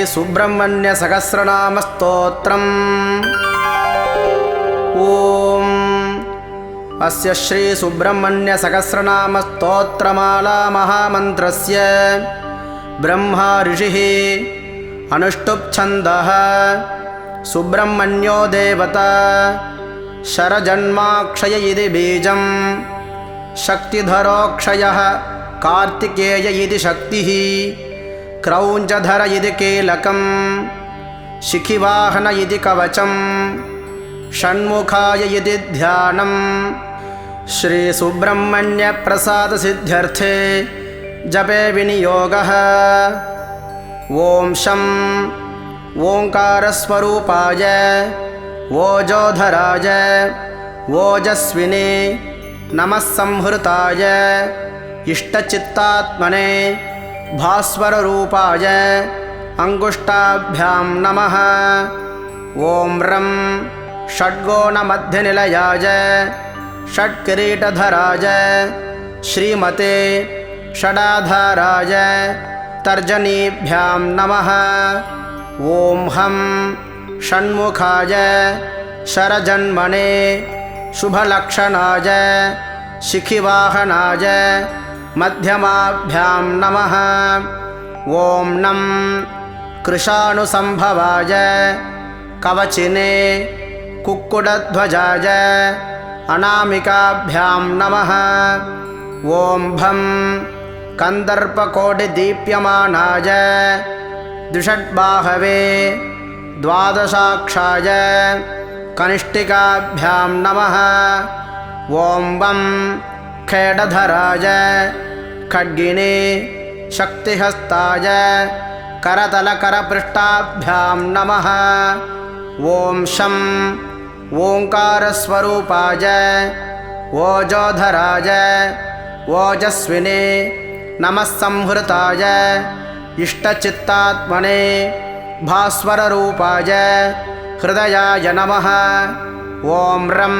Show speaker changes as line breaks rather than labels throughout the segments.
सुब्रह्मण्य सहस्रनाम स्तोत्रम्। ओम अस्य श्री सुब्रह्मण्य सहस्रनाम स्तोत्रमाला महामन्त्रस्य ब्रह्मा ऋषिः अनुष्टुप् छन्दः सुब्रह्मण्यो देवता शरजन्माक्षय इति बीजं शक्तिधरोक्षयः कार्तिकेय इति शक्तिः क्रौञ्चधर इति कीलकं शिखिवाहन इति कवचं षण्मुखाय इति ध्यानं श्री सुब्रह्मण्य प्रसाद सिद्ध्यर्थे जपे विनियोगः। ओम शं ओंकारस्वरूपाय ओजोधराय ओजस्विने नमः संहृताय इष्टचित्तात्मने भास्वररूपाय अंगुष्ठाभ्यां नमः। ओम रं षड्गोणमध्यनिलयाय षट्किरीटधराय श्रीमते षडाधाराय तर्जनीभ्यां नमः। ओम हं षण्मुखाय शरजन्मने शुभलक्षणाय शिखिवाहनाय मध्यमाभ्यां नमः। ओम नं कृशानुसंभवाय कवचिने कुक्कुटध्वजाय अनामिकाभ्यां नमः। ओम भं कन्दर्पकोटिदीप्यमानाय द्विषड्बाहवे द्वादशाक्षाय कनिष्ठिकाभ्यां नमः। ओम वं खेडधराय खड्गिने शक्तिहस्ताय करतलकरपृष्ठाभ्यां नमः। ओम शं ओंकारस्वरूपाय ओजोधराय ओजस्विने नमः संहृताय इष्टचित्तात्मने भास्वररूपाय हृदयाय नमः। ओम रं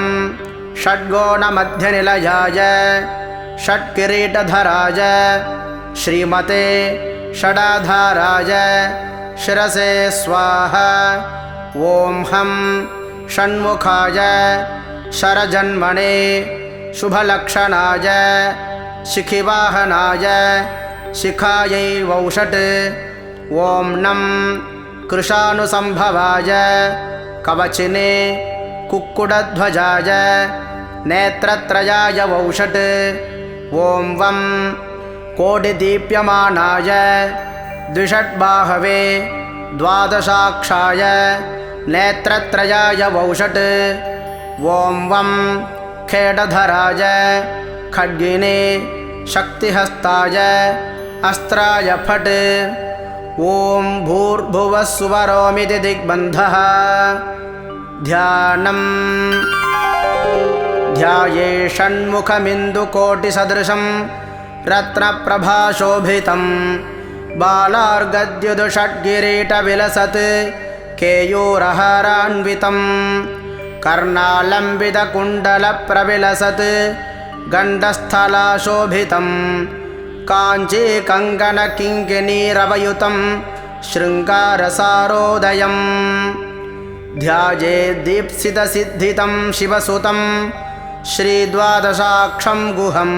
षड्गोणमध्यनिलयाय षट्किरीटधराय श्रीमते षडाधाराय शिरसे स्वाहा। ओम हं षण्मुखाय शरजन्मने शुभलक्षणाय शिखिवाहनाय शिखायै वौषट्। ओम नं कृशानुसंभवाय कवचिने कुक्कुटध्वजाय नेत्रत्रयाय वौषट्। ओम वं कोटिदीप्यमानाय द्विषड्बाहवे द्वादशाक्षाय नेत्रत्रयाय वौषट्। ओम वं खेडधराय खड्गिने शक्तिहस्ताय अस्त्राय फट्। ओम भूर्भुवः सुवरोमिति दिग्बन्धः। ध्यानम् ध्याये षण्मुखमिन्दुकोटिसदृशं रत्नप्रभाशोभितं बालार्गद्युदुषड्किरीटविलसत् केयूरहारान्वितं कर्णालम्बितकुण्डलप्रविलसत् गण्डस्थलाशोभितं काञ्चीकङ्कणकिङ्किणीरवयुतं शृङ्गारसारोदयं ध्यायेद्दीप्सितसिद्धितं शिवसुतं श्रीद्वादशाक्षं गुहं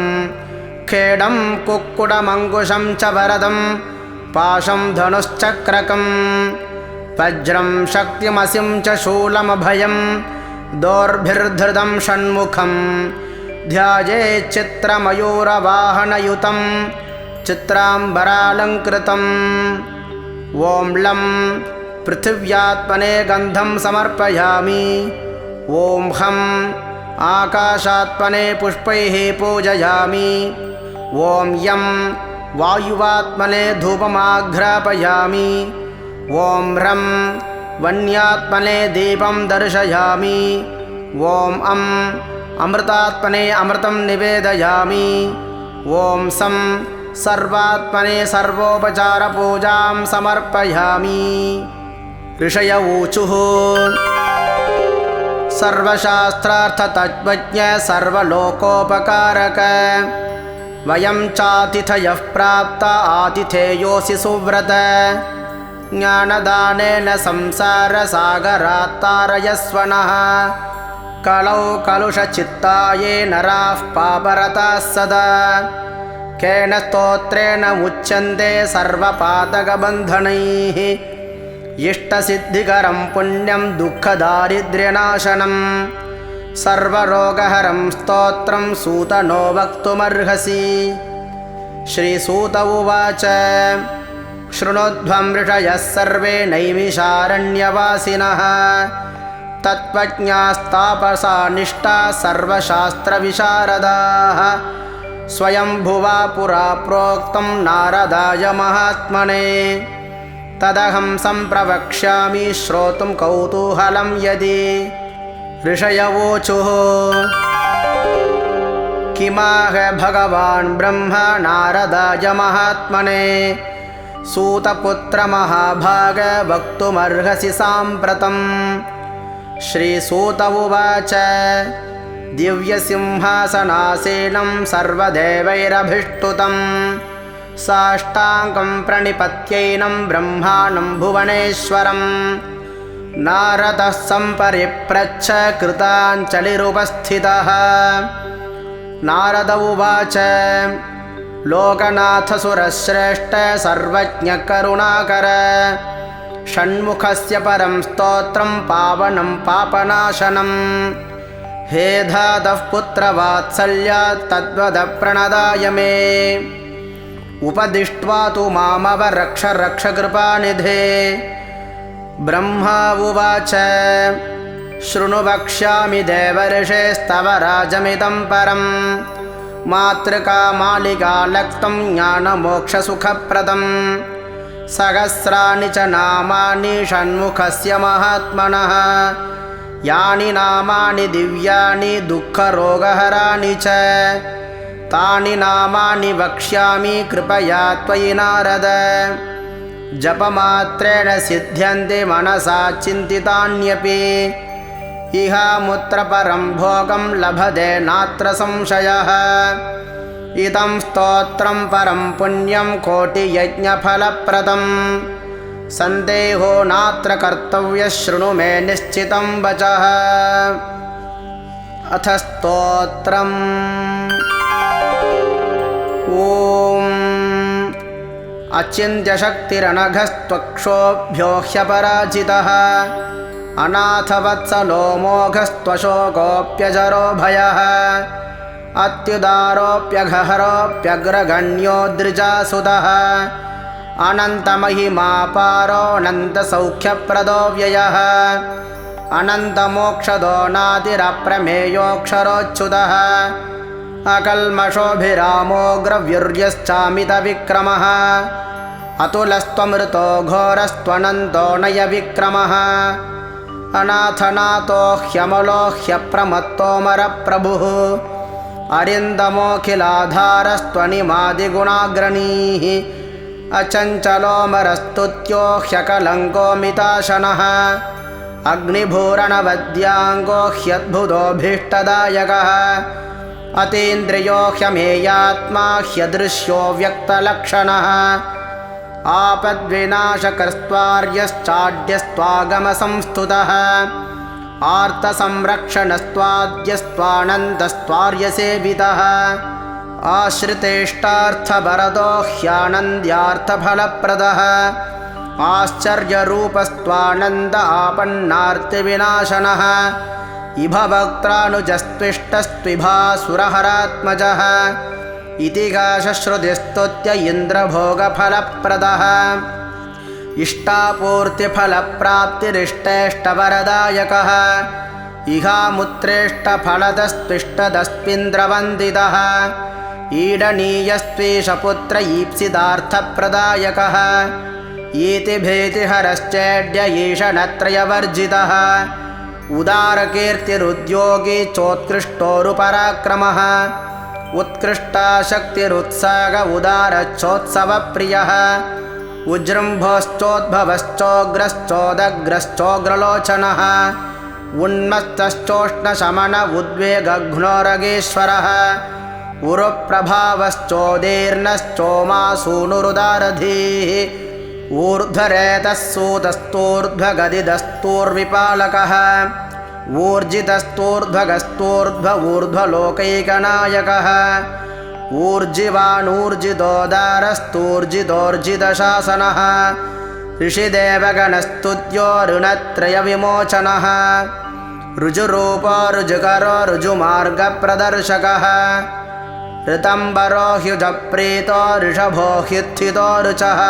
खेडं कुक्कुटमङ्कुशं च वरदं पाशं धनुश्चक्रकं वज्रं शक्तिमसिं च शूलमभयं दोर्भिर्धृतं षण्मुखं ध्यायेच्चित्रमयूरवाहनयुतं चित्राम्बरालङ्कृतम्। ओम लं पृथिव्यात्मने गन्धं समर्पयामि। ओम हं आकाशात्मने पुष्पैः पूजयामि। ओम यं वायुवात्मने धूपमाघ्रापयामि। ओम रं वन्यात्मने दीपं दर्शयामि। ओम अं अमृतात्मने अमृतं निवेदयामि। ओम सं सर्वात्मने सर्वोपचारपूजां समर्पयामि। ऋषय ऊचुः सर्वशास्त्रार्थतत्त्वज्ञ सर्वलोकोपकारक वयं चातिथयः प्राप्ता आतिथेयोऽसि सुव्रत ज्ञानदानेन संसारसागरात् तारयस्व नः कलौ कलुषचित्ताये नराः पापरताः सदा केन स्तोत्रेण मुच्यन्ते सर्वपातकबन्धनैः इष्टसिद्धिकरं पुण्यं दुःखदारिद्र्यनाशनं सर्वरोगहरं स्तोत्रं सूतनो वक्तुमर्हसि। श्रीसूत उवाच शृणुध्वं ऋषयः सर्वे नैमिषारण्यवासिनः तत्त्वज्ञास्तापसा निष्ठाः सर्वशास्त्रविशारदाः स्वयंभुवा पुरा प्रोक्तं नारदाय महात्मने तदहं सम्प्रवक्ष्यामि श्रोतुं कौतूहलं यदि। ऋषयवोचुः किमाह भगवान् ब्रह्मा नारदाय महात्मने सूतपुत्र महाभाग वक्तुमर्हसि साम्प्रतम्। श्रीसूत उवाच दिव्यसिंहासनासीनं सर्वदेवैरभिष्टुतं साष्टाङ्गं प्रणिपत्यैनं ब्रह्माणं भुवनेश्वरं नारदः सम्परिप्रच्छ कृताञ्जलिरुपस्थितः। नारद उवाच लोकनाथ सुरश्रेष्ठ सर्वज्ञकरुणाकर षण्मुखस्य परं स्तोत्रं पावनं पापनाशनं हे धातः पुत्रवात्सल्यात् तद्वद प्रणदाय मे उपदिष्ट्वा तु मामवरक्ष रक्ष कृपानिधे। ब्रह्मा उवाच शृणु वक्ष्यामि देवर्षेस्तव राजमिदं परं मातृकामालिका लक्तं ज्ञानमोक्षसुखप्रदं सहस्राणि च नामानि षण्मुखस्य महात्मनः यानि नामानि दिव्यानि दुःखरोगहराणि च तानि नामानि वक्ष्यामि कृपया त्वयि नारद जपमात्रेण सिद्ध्यन्ति मनसा चिन्तितान्यपि इहामुत्र परं भोगं लभते नात्र संशयः इदं स्तोत्रं परं पुण्यं कोटियज्ञफलप्रदं सन्देहो नात्र कर्तव्यः शृणु मे निश्चितं वचः। अथ स्तोत्रम् ॐ अचिन्त्यशक्तिरनघस्त्वक्षोभ्यो ह्यपराजितः अनाथवत्सलो मोघस्त्वशोकोऽप्यजरो भयः अत्युदारोऽप्यघहरोऽप्यग्रगण्यो द्विजासुतः अनन्तमहिमापारोऽनन्तसौख्यप्रदो व्ययः अनन्तमोक्षदो नातिरप्रमेयोऽक्षरोच्युतः अकल्मषोऽभिरामोऽग्रवीर्यश्चामितविक्रमः अतुलस्त्वमृतो घोरस्त्वनन्तो नयविक्रमः अनाथनाथो ह्यमलो ह्यप्रमत्तोऽमरप्रभुः अरिन्दमोऽखिलाधारस्त्वनिमादिगुणाग्रणीः अचञ्चलोऽमरस्तुत्यो ह्यकलङ्कोऽमिताशनः अग्निभूरणवद्याङ्गो ह्यद्भुतोऽभीष्टदायकः अतीन्द्रियो ह्यमेयात्मा ह्यदृश्यो व्यक्तलक्षणः आपद्विनाशकस्त्वार्यश्चाड्यस्त्वागमसंस्तुतः आर्तसंरक्षणस्त्वाद्यस्त्वानन्दस्त्वार्यसेवितः आश्रितेष्टार्थभरदो ह्यानन्द्यार्थफलप्रदः आश्चर्यरूपस्त्वानन्द आपन्नार्तिविनाशनः इभवक्त्रानुजस्त्विष्टस्त्विभासुरहरात्मजः इतिहासश्रुतिस्तुत्य इन्द्रभोगफलप्रदः इष्टापूर्तिफलप्राप्तिरिष्टेष्टवरदायकः इहामुत्रेष्टफलदस्त्विष्टदस्त्विन्द्रवन्दितः ईडनीयस्त्वेषपुत्र ईप्सितार्थप्रदायकः ईतिभीतिहरश्चेड्य ईशनत्रयवर्जितः उदारकीर्तिरुद्योगी चोत्कृष्टोरुपराक्रमः उत्कृष्टाशक्तिरुत्साह उदारच्छोत्सवप्रियः उज्जृम्भश्चोद्भवश्चोग्रश्चोदग्रश्चोग्रलोचनः उन्मत्तश्चोष्णशमन उद्वेगघ्नोरगेश्वरः उरुप्रभावश्चोदीर्णश्चोमासूनुरुदारधीः ऊर्ध्वरेतः सूतस्तूर्ध्वगदिदस्तूर्विपालकः ऊर्जितस्तूर्ध्वगस्तूर्ध्व ऊर्ध्वलोकैकनायकः ऊर्जिवानूर्जितोदारस्तूर्जितोर्जितशासनः ऋषिदेवगणस्तुत्यो ऋणत्रयविमोचनः ऋजुरूपो ऋजुकरो ऋजुमार्गप्रदर्शकः ऋतम्बरो ह्युजप्रीतो ऋषभो ह्युत्थितो ऋचः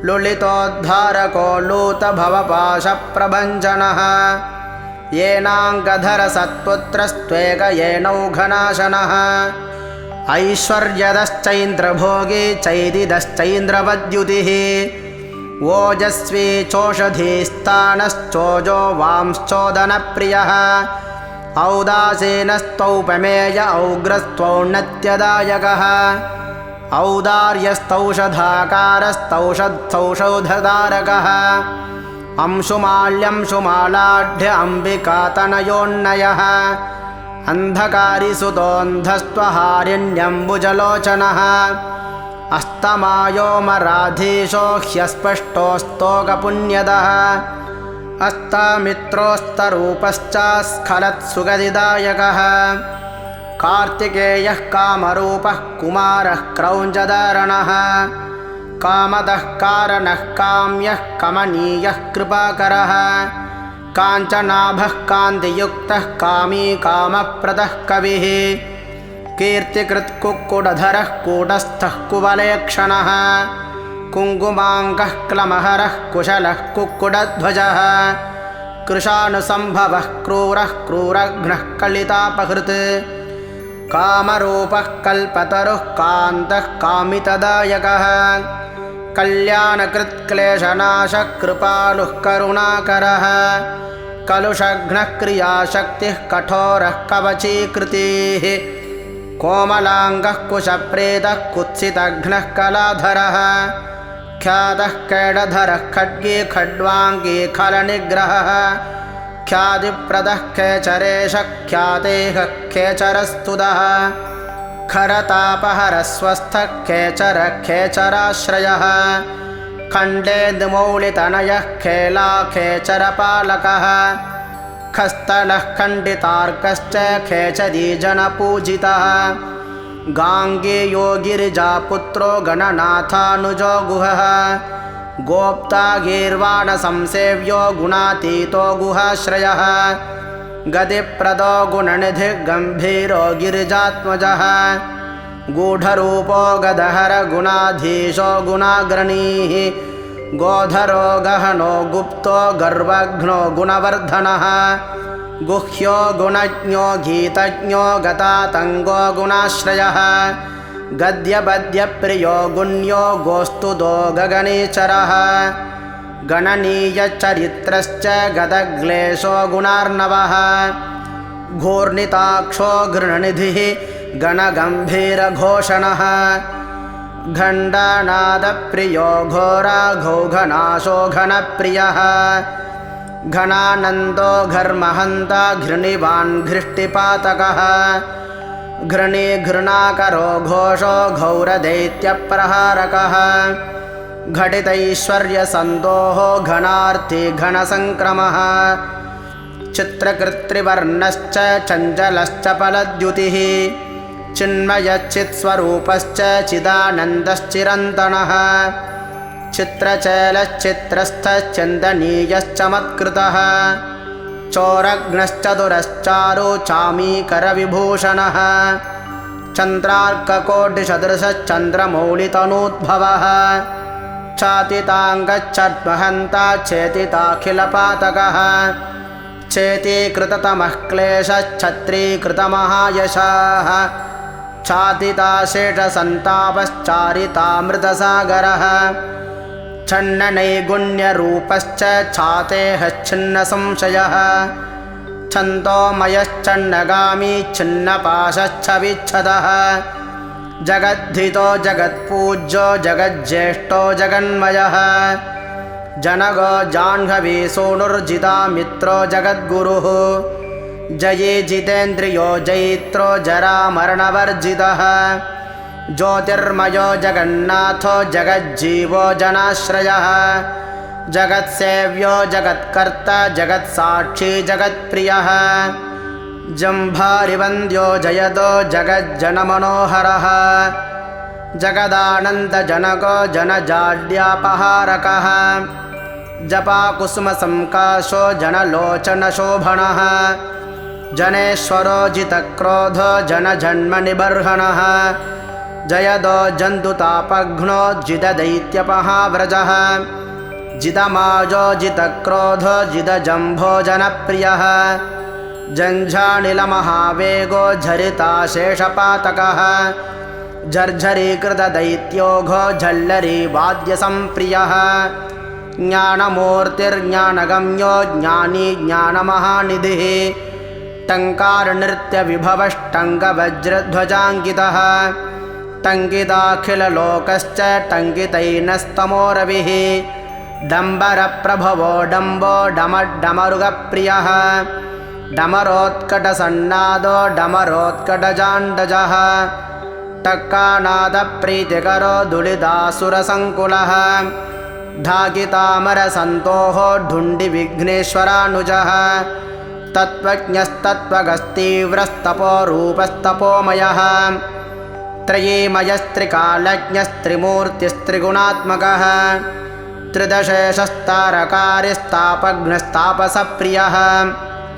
लुलितोद्धारको लूतभवपाशप्रभञ्जनः येनाङ्गधरसत्पुत्रस्त्वेक येनौघनाशनः ऐश्वर्यदश्चैन्द्रभोगी चैदिदश्चैन्द्रवद्युतिः ओजस्वी चोषधीस्तानश्चोजो वांश्चोदनप्रियः औदासीनस्तौपमेय औग्रस्त्वौन्नत्यदायकः औदार्यस्तौषधाकारस्तौषद्धौषधधारकः अंशुमाल्यंशुमालाढ्य अम्बिकातनयोन्नयः अन्धकारिसुतोऽन्धस्त्वहारिण्यम्बुजलोचनः अस्तमायोमराधीशो ह्यस्पष्टोस्तोकपुण्यदः अस्तामित्रोस्तरूपश्चास्खलत्सुगदिदायकः कार्तिकेयः कामरूपः कुमारः क्रौञ्जधरणः कामदः कारणः काम्यः कमनीयः कृपाकरः काञ्चनाभः कान्तियुक्तः कामी कामप्रदः कविः कीर्तिकृत्कुक्कुटधरः कूटस्थः कुवलेक्षणः कुङ्कुमाङ्गः क्लमहरः कुशलः कुक्कुटध्वजः कृशानुसम्भवः क्रूरः क्रूरघ्नः कलितापहृत् कामरूपः कल्पतरुः कान्तः कामितदायकः कल्याणकृत्क्लेशनाशः कृपालुः करुणाकरः कलुषघ्नः क्रियाशक्तिः कठोरः कवचीकृतिः कोमलाङ्गः कुशप्रेतः कुत्सितघ्नः कलाधरः ख्यातः कैडधरः खड्गे खड्वाङ्गे खलनिग्रहः ख्यातिप्रदः खेचरेशः ख्यातेः खेचरस्तुदः खरतापहरस्वस्थः खेचरः खेचराश्रयः खण्डेन्दुमौलितनयः खेला खेचरपालकः खस्तनः खण्डितार्कश्च खेचरीजनपूजितः गाङ्गेयो गिरिजापुत्रो गणनाथानुजो गुहः गोप्ता गीर्वाणसंसेव्यो गुणातीतो गुहाश्रयः गतिप्रदो गुणनिधिः गम्भीरो गिरिजात्मजः गूढरूपो गदहर गुणाधीशो गुणाग्रणीः गोधरो गहनो गुप्तो गर्वघ्नो गुणवर्धनः गुह्यो गुणज्ञो गीतज्ञो गतातङ्गो गुणाश्रयः गद्यपद्यप्रियो गुण्यो गोस्तुतो गगनेचरः गणनीयचरित्रश्च गदग्लेशो गुणार्णवः घूर्णिताक्षो घृणनिधिः गणगम्भीरघोषणः घण्टानादप्रियो घोराघौघनाशो घनप्रियः घनानन्दो घर्महन्ता घृणिवान् घृष्टिपातकः घृणी घृणाकरो घोषो घौरदैत्यप्रहारकः घटितैश्वर्यसन्दोहो घनार्थी घनसङ्क्रमः चित्रकृत्रिवर्णश्च चञ्चलश्च फलद्युतिः चिन्मयच्चित्स्वरूपश्च चिदानन्दश्चिरन्तनः चित्रचैलश्चित्रस्थश्चन्दनीयश्चमत्कृतः चोरघ्नश्चतुरश्चारु चामीकरविभूषणः चन्द्रार्ककोटिसदृशश्चन्द्रमौलितनूद्भवः चातिताङ्गच्छद्महन्ता चेतिताखिलपातकः चेतीकृततमः क्लेशश्छत्रीकृतमहायशाः चातिताशेषसन्तापश्चारितामृतसागरः छन्ननैगुण्यरूपश्च छातेहच्छिन्नसंशयः छन्दोमयश्चन्नगामी छिन्नपाशच्छविच्छदः जगद्धितो जगत्पूज्यो जगज्येष्ठो जगन्मयः जनगो जाह्नवी सूनुर्जितामित्रो जगद्गुरुः जये जितेन्द्रियो जयित्रो जरामरणवर्जितः ज्योतिर्मयो जगन्नाथो जगज्जीवो जनाश्रयः जगत्सेव्यो जगत्कर्ता जगत्साक्षी जगत्प्रियः जम्भारिवन्द्यो जयदो जगज्जनमनोहरः जगदानन्दजनको जनजाड्यापहारकः जपाकुसुमसंकाशो जनलोचनशोभनः जनेश्वरो जितक्रोधो जनजन्मनिबर्हणः जयदो जन्तुतापघ्नो जितदैत्यपहाव्रजः जितमाजो जितक्रोधो जितजम्भो जनप्रियः जञ्झानिलमहावेगो झरिताशेषपातकः झर्झरीकृतदैत्योघो झल्लरीवाद्यसंप्रियः ज्ञानमूर्तिर्ज्ञानगम्यो ज्ञानी ज्ञानमहानिधिः टङ्कारनृत्यविभवष्टङ्गवज्रध्वजाङ्कितः टङ्किताखिललोकश्च टङ्कितैनस्तमोरविः डम्बरप्रभवो डम्बो डमरुगप्रियः डमरोत्कटसन्नादो डमरोत्कटजाण्डजः टक्कानादप्रीतिकरो दुलिदासुरसङ्कुलः ढाकितामरसन्तोः ढुण्डिविघ्नेश्वरानुजः तत्त्वज्ञस्तत्त्वगस्तीव्रस्तपोरूपस्तपोमयः त्रयीमयस्त्रिकालज्ञस्त्रिमूर्तिस्त्रिगुणात्मकः त्रिदशेषस्तारकारिस्तापघ्नस्तापसप्रियः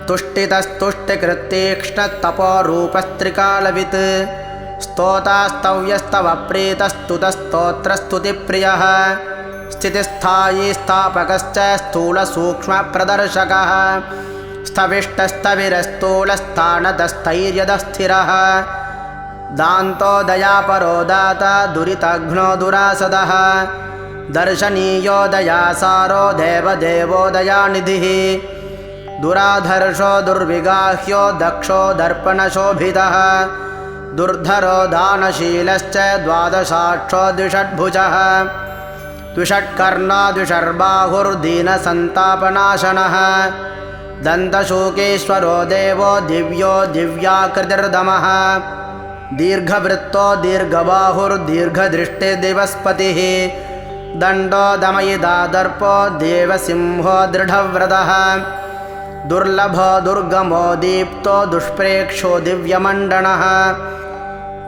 तुष्टितस्तुष्टिकृत्तीक्ष्णतपोरूपस्त्रिकालवित् स्तोतास्तव्यस्तवप्रीतस्तुतस्तोत्रस्तुतिप्रियः स्थितिस्थायी स्थापकश्च स्थूलसूक्ष्मप्रदर्शकः स्थविष्टस्थविरस्थूलस्थानतस्थैर्यदस्थिरः दान्तोदयापरो दाता दुरितघ्नो दुरासदः दर्शनीयो दयासारो देवदेवो दयानिधिः दुराधर्षो दुर्विगाह्यो दक्षो दर्पणशोभितः दुर्धरो दानशीलश्च द्वादशाक्षो द्विषड्भुजः द्विषट्कर्णो द्विषर्बाहुर्दीनसन्तापनाशनः दन्तशूकेश्वरो देवो दिव्यो दिव्याकृतिर्दमः दीर्घवृत्तो दीर्घबाहुर्दीर्घदृष्टिर्दिवस्पतिः दण्डो दमयिता दर्पो देवसिंहो दृढव्रतः दुर्लभो दुर्गमो दीप्तो दुष्प्रेक्षो दिव्यमण्डनः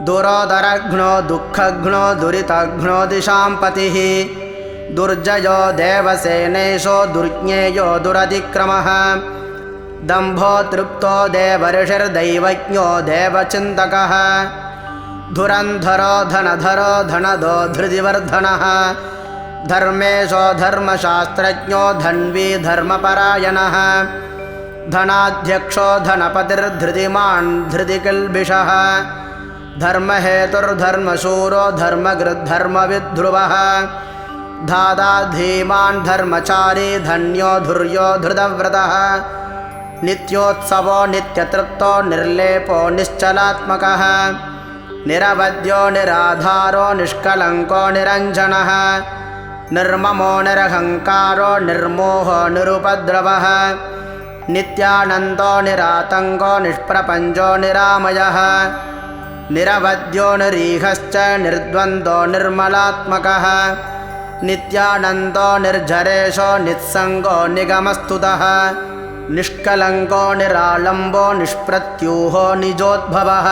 दुरोदरघ्नो दुःखघ्नो दुरितघ्नो दिशाम्पतिः दुर्जयो देवसेनेशो दुर्ज्ञेयो दुरतिक्रमः दम्भो तृप्तो देवर्षिर्दैवज्ञो देवचिन्तकः धुरन्धरो धनधरो धनदो धृतिवर्धनः धर्मेशो धर्मशास्त्रज्ञो धन्वी धर्मपरायणः धनाध्यक्षो धनपतिर्धृतिमान् धृतिकिल्बिषः धर्महेतुर्धर्मशूरो धर्मगृद्धर्मविद्ध्रुवः धाता धीमान् धर्मचारी धन्यो धुर्यो धृतव्रतः नित्योत्सवो नित्यतृप्तो निर्लेपो निश्चलात्मकः निरवद्यो निराधारो निष्कलङ्को निरञ्जनः निर्ममो निरहङ्कारो निर्मोहो निरुपद्रवः नित्यानन्दो निरातङ्को निष्प्रपञ्चो निरामयः निरवद्यो निरीहश्च निर्द्वन्द्वो निर्मलात्मकः नित्यानन्दो निर्झरेशो निस्सङ्गो निगमस्तुतः निष्कलङ्को निरालम्बो निष्प्रत्यूहो निजोद्भवः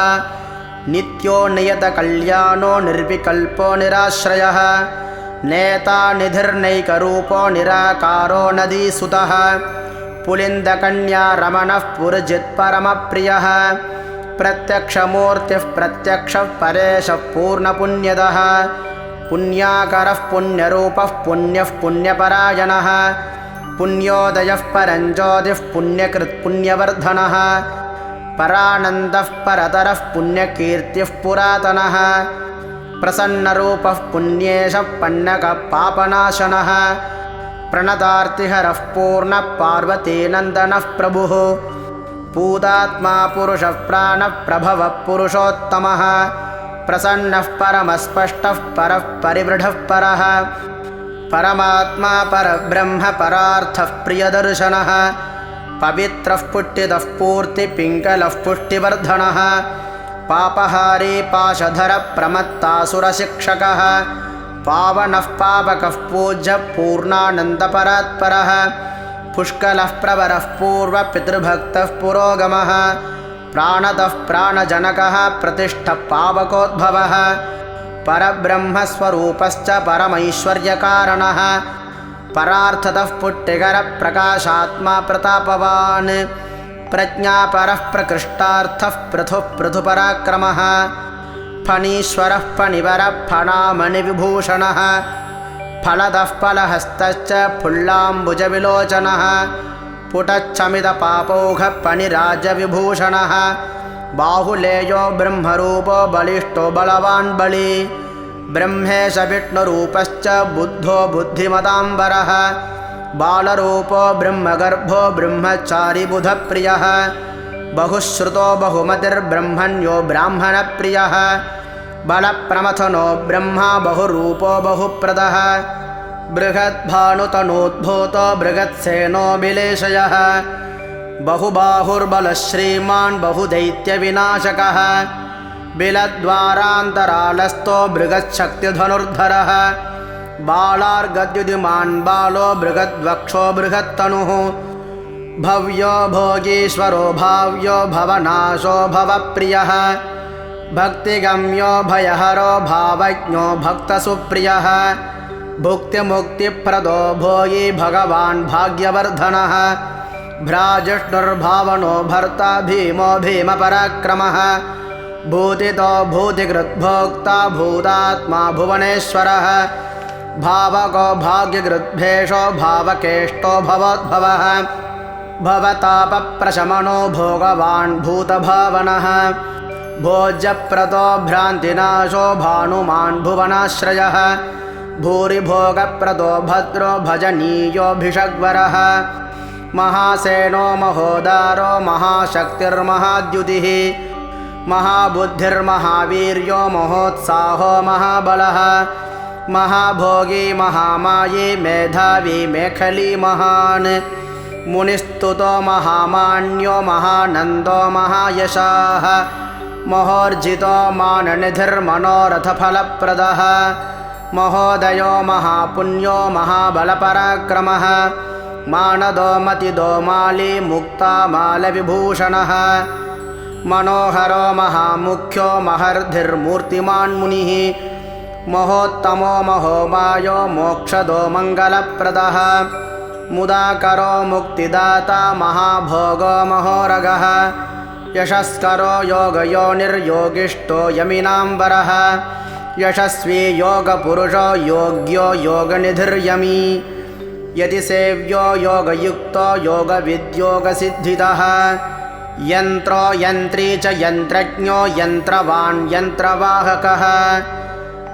नित्यो नियतकल्याणो निर्विकल्पो निराश्रयः नेता निधिर्नैकरूपो निराकारो नदीसुतः पुलिन्दकन्या रमणः पुरजित्परमप्रियः प्रत्यक्षमूर्तिः प्रत्यक्षः परेशः पूर्णपुण्यदः पुण्याकरः पुण्यरूपः पुण्यः पुण्यपरायणः पुण्योदयः परञ्ज्योतिः पुण्यकृत्पुण्यवर्धनः परानन्दः परतरः पुण्यकीर्तिः पुरातनः प्रसन्नरूपः पुण्येशः पन्नकपापनाशनः प्रणतार्तिहरः पूर्णः पार्वतीनन्दनः प्रभुः पूतात्मा पुरुषः प्राणः प्रभवः पुरुषोत्तमः प्रसन्नः परमस्पष्टः परः परिवृढः परः परमात्मा परब्रह्म परार्थः प्रियदर्शनः पवित्रः पुष्टितः पूर्तिपिङ्गलः पुष्टिवर्धनः पापहारी पाशधरप्रमत्तासुरशिक्षकः पावनः पावकः पूज्यः पूर्णानन्दपरात्परः पुष्कलः प्रवरः पूर्वपितृभक्तः पुरोगमः प्राणदः प्राणजनकः प्रतिष्ठः पावकोद्भवः परब्रह्मस्वरूपश्च परमैश्वर्यकारणः परार्थतः पुट्टिकरप्रकाशात्मा प्रतापवान् प्रज्ञापरः प्रकृष्टार्थः पृथुः पृथुपराक्रमः फणीश्वरः फणिवरः फणामणिविभूषणः फलदः फलहस्तश्च फुल्लाम्बुजविलोचनः पुटच्छमितपापौघः फणिराजविभूषणः बाहुलेयो ब्रह्मरूपो बलिष्ठो बलवान् बली ब्रह्मेश विष्णुरूपश्च बुद्धो बुद्धिमताम्बरः बालरूपो ब्रह्मगर्भो ब्रह्मचारी बुधप्रियः बहुश्रुतो बहुमतिर्ब्रह्मण्यो ब्राह्मणप्रियः बलप्रमथनो ब्रह्मा बहुरूपो बहुप्रदः बृहद्भानुतनोद्भूतो बृहत्सेनो बिलेशयः बहुबाहुर्बलश्रीमान् बहुदैत्यविनाशकः बिलद्वारान्तरालस्थो बृहच्छक्तिधनुर्धरः बालार्गद्युतिमान् बालो बृहद्वक्षो बृहत्तनुः भव्यो भोगीश्वरो भाव्यो भवनाशो भवप्रियः भक्तिगम्यो भयहरो भावज्ञो भक्तसुप्रियः भुक्तिमुक्तिप्रदो भोगी भगवान् भाग्यवर्धनः भ्राजिष्णुर्भावनो भर्ता भीमो भीमपराक्रमः भूतितो भूतिकृद्भोक्ता भूतात्मा भुवनेश्वरः भावको भाग्यकृद्भेषो भावकेष्टो भवोद्भवः भवतापप्रशमनो भोगवान् भूतभावनः भोज्यप्रदो भ्रान्तिनाशो भानुमान् भुवनाश्रयः भूरिभोगप्रदो भद्रो भजनीयोऽभिषग्वरः महासेनो महोदारो महाशक्तिर्महाद्युतिः महाबुद्धिर्महावीर्यो महोत्साहो महाबलः महाभोगी महामायी मेधावी मेखली महान् मुनिस्तुतो महामान्यो महानन्दो महायशाः महोर्जितो माननिधिर्मनोरथफलप्रदः महोदयो महापुण्यो महाबलपराक्रमः मानदो मतिदो माली मुक्तामालविभूषणः मनोहरो महामुख्यो महर्धिर्मूर्तिमान् मुनिः महोत्तमो महोमायो मोक्षदो मङ्गलप्रदः मुदाकरो मुक्तिदाता महाभोगो महोरगः यशस्करो योगयोनिर्योगिष्ठो यमिनाम्बरः यशस्वी योगपुरुषो योग्यो योगनिधिर्यमी यतिसेव्यो योगयुक्तो योगविद्योगसिद्धितः यन्त्रो यन्त्री च यन्त्रज्ञो यन्त्रवान् यन्त्रवाहकः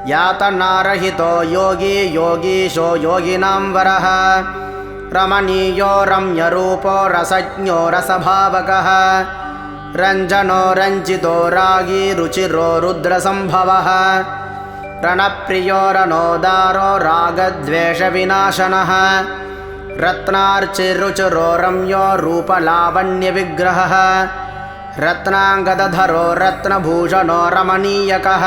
यातनारहितो योगी योगीशो योगिनाम्बरः रमणीयो रम्यरूपो रसज्ञो रसभावकः रञ्जनो रञ्जितो रागी रुचिरो रुद्रसम्भवः रणप्रियो रणोदारो रागद्वेषविनाशनः रत्नार्चिरुचिरो रम्यो रूपलावण्यविग्रहः रत्नाङ्गदधरो रत्नभूषणो रमणीयकः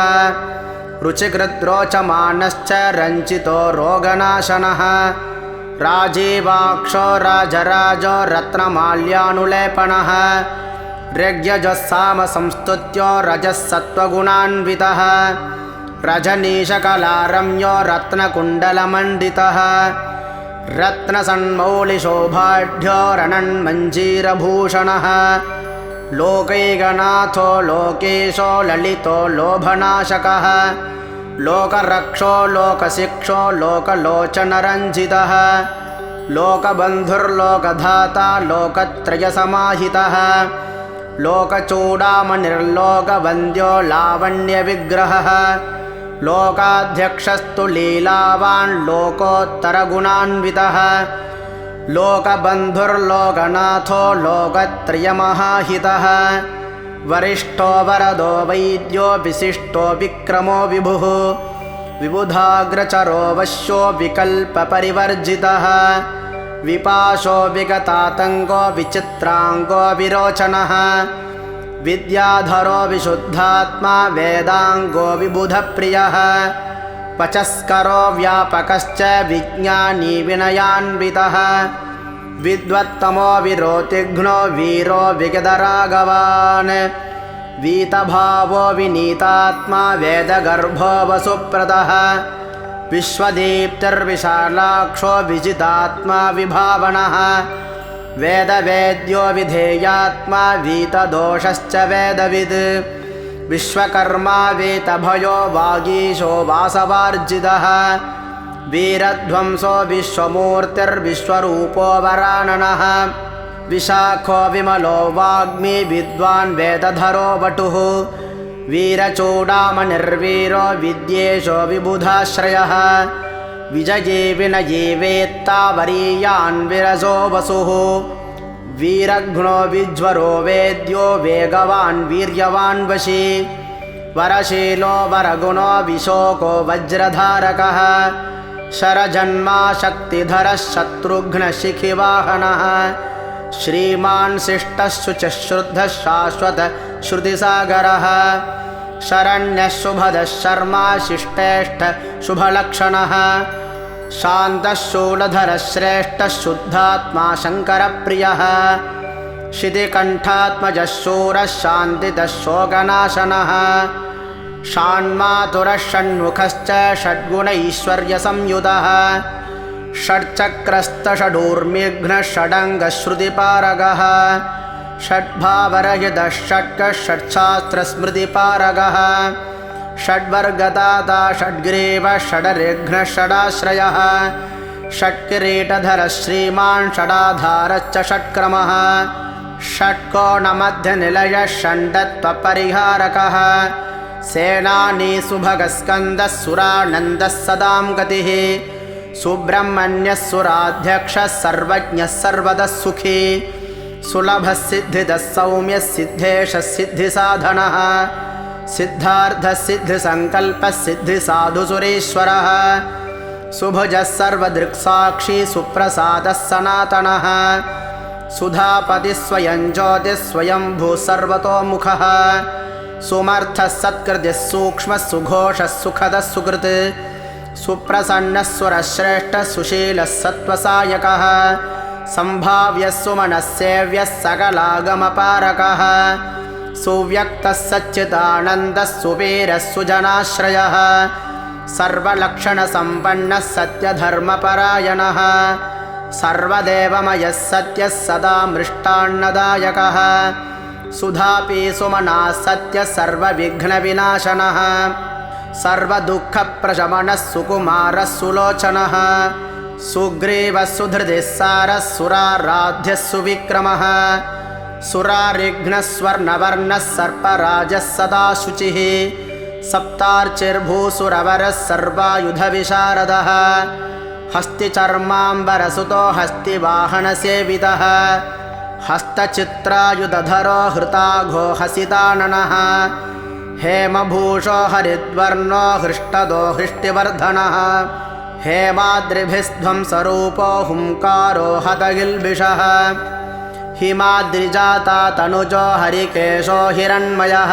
रुचिकृद्रोचमानश्च रञ्जितो रोगनाशनः राजीवाक्षो राजराजो रत्नमाल्यानुलेपनः ऋग्यजस्सामसंस्तुत्यो रजःसत्त्वगुणान्वितः रजनीशकलारम्यो रत्नकुण्डलमण्डितः रत्नसन्मौलिशोभाढ्यो रणन्मञ्जीरभूषणः लोकैकनाथो लोकेशो ललितो लोभनाशकः लोकरक्षो लोकशिक्षो लोकलोचनरञ्जितः लोकबन्धुर्लोकधाता लोकत्रयसमाहितः लोकचूडामणिर्लोकवन्द्यो लावण्यविग्रहः लोकाध्यक्षस्तु लीलावान् लोकोत्तरगुणान्वितः लोकबन्धुर्लोकनाथो लोकत्रयमहाहितः वरिष्ठो वरदो वैद्यो विशिष्टो विक्रमो विभुः विबुधाग्रचरो वश्यो विकल्पपरिवर्जितः विपाशो विगतातङ्गो विचित्राङ्गो विरोचनः विद्याधरो विशुद्धात्मा वेदांगो विबुधप्रियः पचस्करो व्यापकश्च विज्ञानी विनयान्वितः विद्वत्तमो विरोतिघ्नो वीरो विगतरागवान् वीतभावो विनीतात्मा वेदगर्भो वसुप्रदः विश्वदीप्तिर्विशालाक्षो विजितात्मा विभावनः वेदवेद्यो विधेयात्मा वीतदोषश्च वेदविद् विश्वकर्मा वेतभयो वागीशो वासवार्जितः वीरध्वंसो विश्वमूर्तिर्विश्वरूपो वराननः विशाखो विमलो वाग्मी विद्वान् वेदधरो वटुः वीरचूडामणिर्वीरो विद्येशो विबुधाश्रयः विजये विनये वेत्ता वरीयान् विरजो वसुः वीरघ्नो विज्वरो वेद्यो वेगवान् वीर्यवान् वशी वरशीलो वरगुणो विशोको वज्रधारकः शरजन्मा शक्तिधरः शत्रुघ्नशिखिवाहनः श्रीमान् शिष्टः शुचिः श्रुद्धः शाश्वत श्रुतिसागरः शरण्यः शुभदः शर्मा शिष्टेष्ठ शुभलक्षणः शान्तः शूलधरः श्रेष्ठः शुद्धात्मा शङ्करप्रियः शितिकण्ठात्मजः शूरः शान्तितः शोकनाशनः षाण्मातुरः षण्मुखश्च षड्गुणैश्वर्यसंयुतः षड्चक्रस्तषडूर्मिघ्नः षडङ्गश्रुतिपारगः षड्भावरहितः षट्कः षट्शास्त्रस्मृतिपारगः षड्वर्गदाता षड्ग्रीवः षडरिघ्नः षडाश्रयः षट्किरीटधरः श्रीमान् षडाधारश्च षट्क्रमः षट्कोणमध्यनिलयः षण्डत्वपरिहारकः सेनानी सुभगस्कन्दः सुरानन्दः सदां गतिः सुब्रह्मण्यः सुराध्यक्षः सर्वज्ञः सर्वदः सुखी सुलभः सिद्धिदः सौम्यः सिद्धेशः सिद्धिसाधनः सिद्धार्थः सिद्धिसङ्कल्पः सिद्धिसाधुसुरेश्वरः सुभुजः सर्वदृक्साक्षी सुप्रसादः सनातनः सुधापतिः स्वयं ज्योतिः स्वयंभूः सर्वतोमुखः सुमर्थः सत्कृतिः सूक्ष्मः सुघोषः सुखदः सुकृत् सुप्रसन्नः सुरश्रेष्ठः सुशीलः सत्त्वसायकः सम्भाव्यः सुमनः सेव्यः सकलागमपारकः सुव्यक्तः सच्चिदानन्दः सुवीरः सुजनाश्रयः सर्वलक्षणसम्पन्नः सत्यधर्मपरायणः सर्वदेवमयः सत्यः सदा मृष्टान्नदायकः सुधापि सुमनः सत्यः सर्वविघ्नविनाशनः सर्वदुःखप्रशमनः सुकुमारः सुलोचनः सुग्रीवः सुधृतिः सारः सुराराध्यः सुविक्रमः सुरारिघ्नः स्वर्णवर्णः सर्पराजः सदा शुचिः सप्तार्चिर्भूसुरवरः सर्वायुधविशारदः हस्तिचर्माम्बरसुतो हस्तिवाहनसेवितः हस्तचित्रायुधधरो हृताघो हसिताननः हेमभूषो हरिद्वर्णो हृष्टदो हृष्टिवर्धनः हेमाद्रिभिस्ध्वंसरूपो हुङ्कारो हतगिल्बिषः हिमाद्रिजाता तनुजो हरिकेशो हिरण्मयः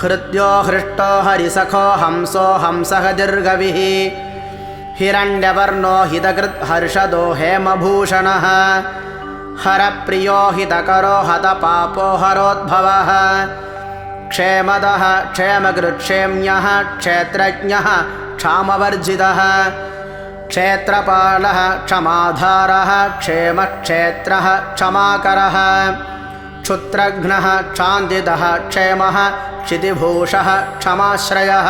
हृद्यो हृष्टो हरिसखो हंसो हंसः दीर्घविः हिरण्यवर्णो हितकृत् हर्षदो हेमभूषणः हरप्रियो हितकरो हतपापो हरोद्भवः क्षेमदः क्षेमकृत्क्षेम्यः क्षेत्रज्ञः क्षामवर्जितः क्षेत्रपालः क्षमाधारः क्षेमक्षेत्रः क्षमाकरः क्षुत्रघ्नः क्षान्तितः क्षेमः क्षितिभूषः क्षमाश्रयः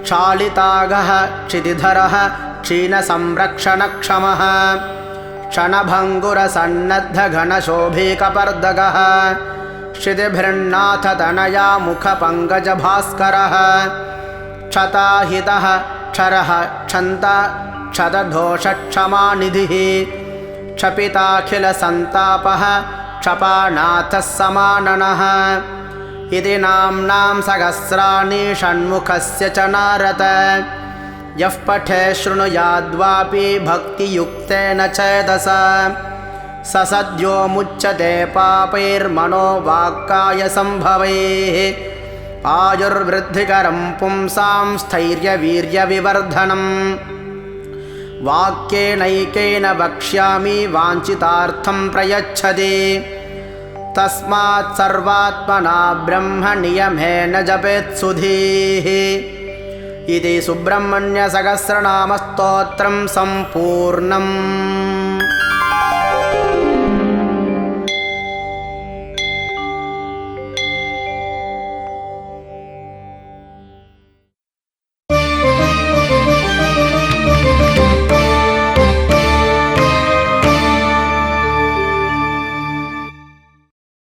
क्षालितागः क्षितिधरः क्षीणसंरक्षणक्षमः क्षणभङ्गुरसन्नद्धघनशोभीकपर्दगः क्षितिभृन्नाथतनया मुखपङ्कजभास्करः क्षताहितः क्षरः क्षन्ता क्षतदोषक्षमानिधिः क्षपिताखिलसन्तापः क्षपानाथः समाननः इति नाम्नां सहस्राणि षण्मुखस्य च नारद यः पठे शृणुयाद्वापि भक्तियुक्तेन चेतसा स सद्यो मुच्यते पापैर्मनोवाक्काय सम्भवैः आयुर्वृद्धिकरं पुंसां स्थैर्यवीर्यविवर्धनम् वाक्येनैकेन वक्ष्यामि वाञ्छितार्थं प्रयच्छति तस्मात् सर्वात्मना ब्रह्मनियमेन जपेत् सुधीः इति सुब्रह्मण्यसहस्रनामस्तोत्रं सम्पूर्णम्।